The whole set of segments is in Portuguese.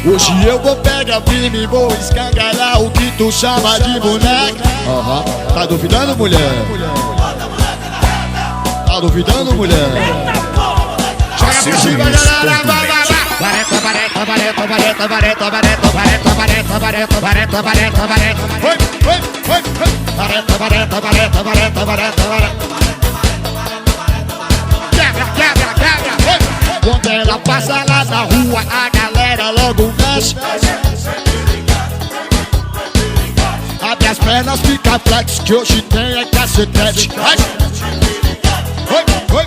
Hoje eu vou pegar firme e vou escangalhar o que tu chama de boneca. Tá duvidando, mulher? Tá duvidando, mulher? Joga pra cima, galera, vai, vai, vai. Vareta, vareta, vareta, vareta, vareta, vareta, vareta, vareta, vareta, vareta, vareta, vareta. Oi, oi, oi, oi. Vareta, vareta, vareta, vareta, vareta, vareta. Quebra, quebra, quebra, oi. Quando ela passa lá na rua, a galera logo mexe. Abre as pernas, fica flex, que hoje tem é cacetete. Oi, oi.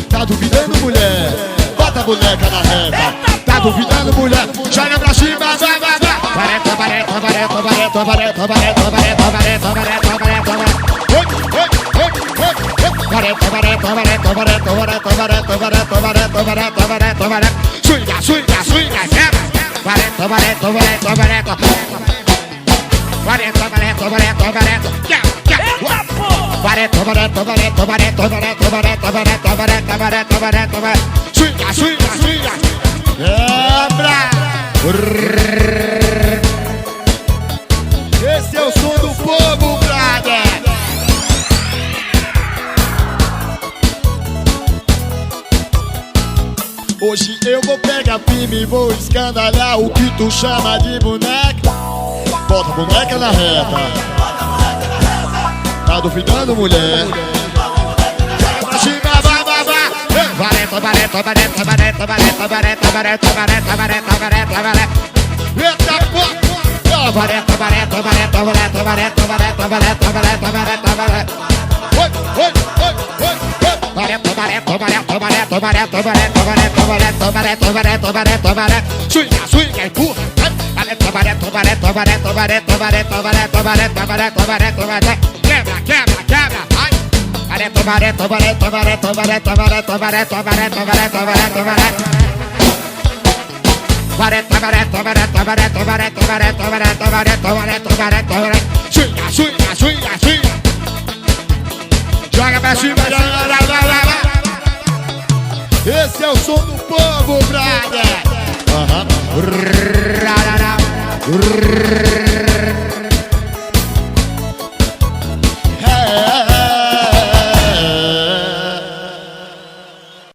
Tá duvidando, mulher? Bota a boneca na reta. Tá duvidando, mulher? Joga pra cima, vai, vai, vai. Vareta, vareta, vareta, vareta, vareta, vareta, vareta, vareta, vareta, vareta, vareta. Oi, oi, oi, oi. Vareta, vareta, vareta, vareta, vareta, vareta, vareta, vareta, vareta, vareta, vareta. Swinga, swinga, swinga, quebra. Vareta, vareta, vareta, vareta. Vareta, vareta, vareta, vareta. Quebra, vareta, vareta, vareta, vareta, vareta, vareta, vareta, vareta, vareta, vareta, vareta. Swinga, swinga, swinga. Quebra. Esse é o som do povo, brother. Hoje eu vou pegar firme e vou escandalhar o que tu chama de boneca. Bota a boneca na reta. Tá duvidando, mulher? Joga pra cima, vai, vai, vai. Vareta, vareta, vareta, vareta, vareta, vareta, vareta, vareta, vareta, vareta, vareta. Eita, porra! Vareta, vareta, vareta, vareta, vareta, vareta, vareta, vareta, vareta, vareta. Oi, oi, oi, oi. Vareta, vareta, vareta, vareta, vareta, vareta, vareta, vareta, vareta, vareta, vareta, vareta. Swinga, swinga, empurra. Vareta, vareta, vareta, vareta, vareta, vareta, vareta, vareta, vareta, vareta, vareta. Quebra, quebra, quebra, vai. Vareta, vareta, vareta, vareta, vareta, vareta, vareta, vareta, vareta, vareta, vareta. Vareta, vareta, vareta, vareta, vareta, vareta, vareta, vareta, vareta, vareta, vareta. Swinga, swinga, swinga, swinga. Joga pra cima, joga, vai, vai, vai. Esse é o som do povo, brother.